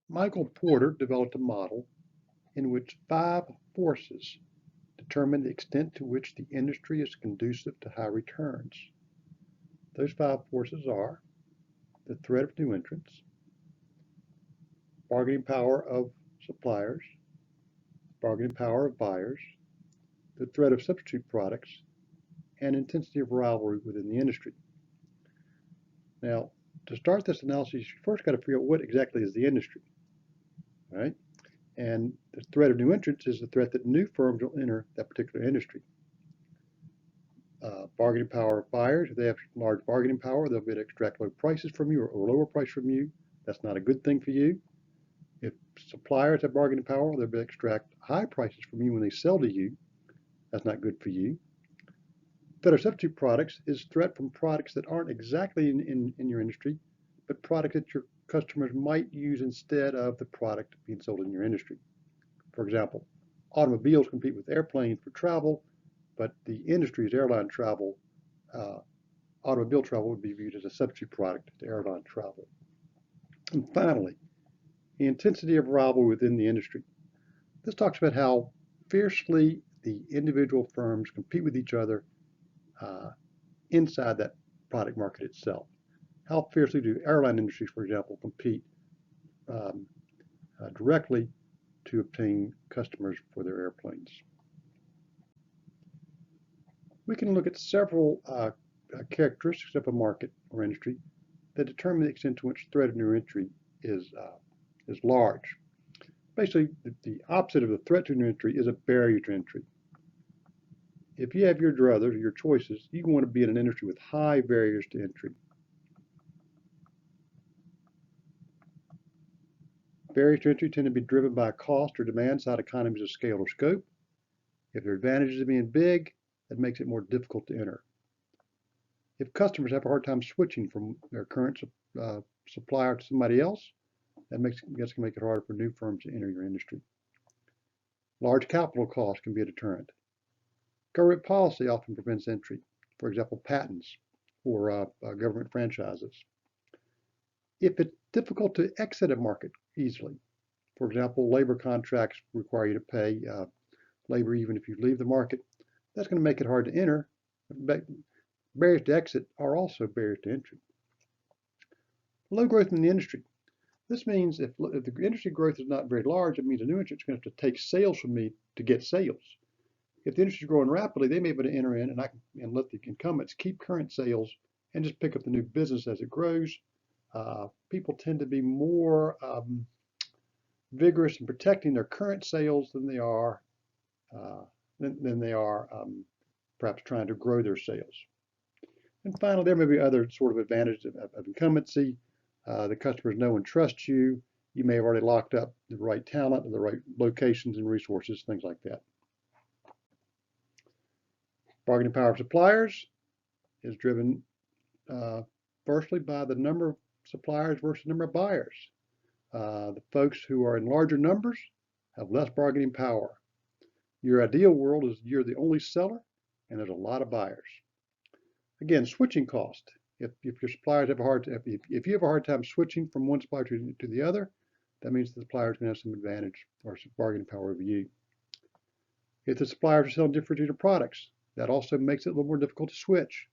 Michael Porter developed a model in which 5 forces determine the extent to which the industry is conducive to high returns. Those 5 forces are the threat of new entrants, bargaining power of suppliers, bargaining power of buyers, the threat of substitute products, and intensity of rivalry within the industry. Now, to start this analysis, you first got to figure out what exactly is the industry, all right? And the threat of new entrants is the threat that new firms will enter that particular industry. Bargaining power of buyers, if they have large bargaining power, they'll be able to extract low prices from you or lower price from you. That's not a good thing for you. If suppliers have bargaining power, they'll be able to extract high prices from you when they sell to you. That's not good for you. Threat of substitute products is threat from products that aren't exactly in your industry, but products that your customers might use instead of the product being sold in your industry. For example, automobiles compete with airplanes for travel, but the industry is airline travel. Automobile travel would be viewed as a substitute product to airline travel. And finally, the intensity of rivalry within the industry. This talks about how fiercely the individual firms compete with each other inside that product market itself. How fiercely do airline industries, for example, compete directly to obtain customers for their airplanes? We can look at several characteristics of a market or industry that determine the extent to which the threat of new entry is large. Basically, the opposite of the threat to new entry is a barrier to entry. If you have your druthers, or your choices, you want to be in an industry with high barriers to entry. Barriers to entry tend to be driven by cost or demand side economies of scale or scope. If there are advantages of being big, that makes it more difficult to enter. If customers have a hard time switching from their current supplier to somebody else, that's going to make it harder for new firms to enter your industry. Large capital costs can be a deterrent. Government policy often prevents entry, for example, patents or government franchises. If it's difficult to exit a market easily, for example, labor contracts require you to pay labor even if you leave the market, that's going to make it hard to enter. But barriers to exit are also barriers to entry. Low growth in the industry. This means if the industry growth is not very large, it means a new entrant is going to have to take sales from me to get sales. If the industry is growing rapidly, they may be able to enter in and let the incumbents keep current sales and just pick up the new business as it grows. People tend to be more vigorous in protecting their current sales than they are perhaps trying to grow their sales. And finally, there may be other sort of advantages of incumbency. The customers know and trust you. You may have already locked up the right talent and the right locations and resources, things like that. Bargaining power of suppliers is driven firstly by the number of suppliers versus the number of buyers. The folks who are in larger numbers have less bargaining power. Your ideal world is you're the only seller and there's a lot of buyers. Again, switching cost. If your suppliers have a hard time, if you have a hard time switching from one supplier to the other, that means the supplier is going to have some advantage or some bargaining power over you. If the suppliers are selling differentiated products, that also makes it a little more difficult to switch.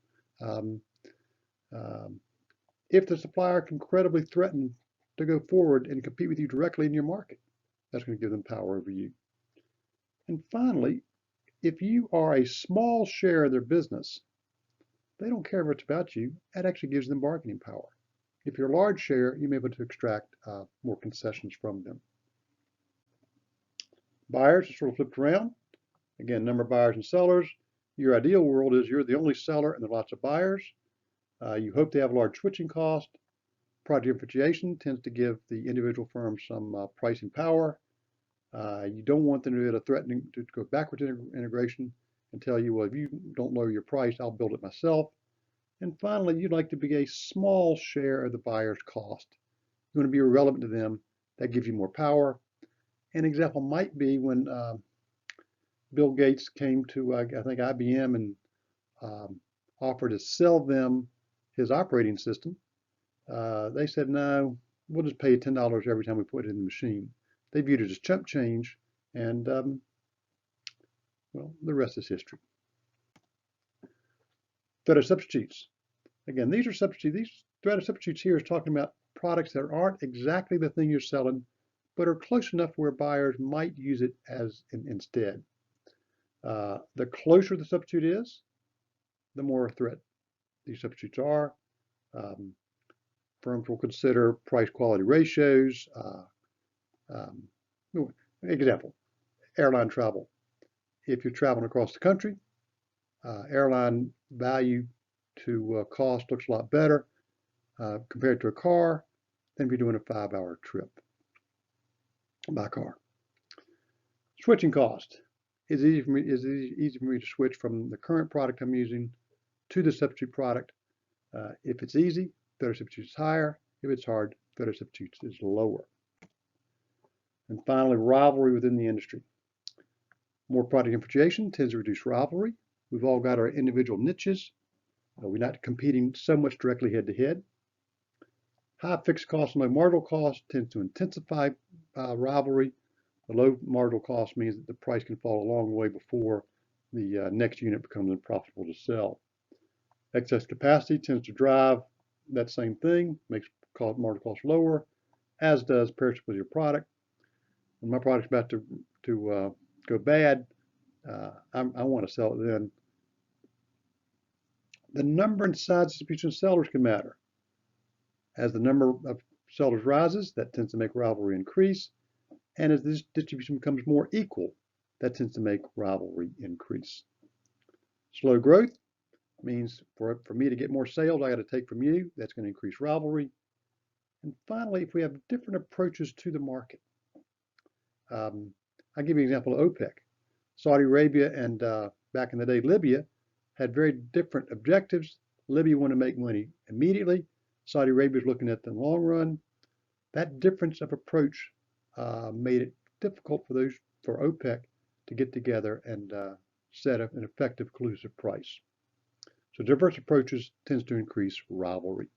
If the supplier can credibly threaten to go forward and compete with you directly in your market, that's going to give them power over you. And finally, if you are a small share of their business, they don't care much about you. That actually gives them bargaining power. If you're a large share, you may be able to extract more concessions from them. Buyers are sort of flipped around. Again, number of buyers and sellers. Your ideal world is you're the only seller and there are lots of buyers. You hope they have large switching cost. Product differentiation tends to give the individual firm some pricing power. You don't want them to threaten to go backwards integration and tell you, well, if you don't lower your price, I'll build it myself. And finally, you'd like to be a small share of the buyer's cost. You want to be irrelevant to them. That gives you more power. An example might be when Bill Gates came to, I think, IBM and offered to sell them his operating system. They said, no, we'll just pay $10 every time we put it in the machine. They viewed it as chump change, and well, the rest is history. Threat of substitutes. Again, these are substitutes. These threat of substitutes here is talking about products that aren't exactly the thing you're selling, but are close enough where buyers might use it as instead. The closer the substitute is, the more a threat these substitutes are. Firms will consider price-quality ratios. Example, airline travel. If you're traveling across the country, airline value to cost looks a lot better compared to a car than if you're doing a 5-hour trip by car. Switching cost. Is it easy for me to switch from the current product I'm using to the substitute product? If it's easy, threat of substitutes is higher. If it's hard, threat of substitutes is lower. And finally, rivalry within the industry. More product differentiation tends to reduce rivalry. We've all got our individual niches. We're not competing so much directly head-to-head. High fixed cost and low marginal cost tends to intensify rivalry. The low marginal cost means that the price can fall a long way before the next unit becomes unprofitable to sell. Excess capacity tends to drive that same thing, makes marginal cost lower, as does perishability of your product. When my product's about to go bad, I want to sell it then. The number and size of distribution sellers can matter. As the number of sellers rises, that tends to make rivalry increase. And as this distribution becomes more equal, that tends to make rivalry increase. Slow growth means for me to get more sales, I got to take from you. That's going to increase rivalry. And finally, if we have different approaches to the market, I'll give you an example of OPEC. Saudi Arabia and back in the day, Libya had very different objectives. Libya wanted to make money immediately. Saudi Arabia is looking at the long run. That difference of approach made it difficult for OPEC to get together and set up an effective collusive price. So diverse approaches tends to increase rivalry.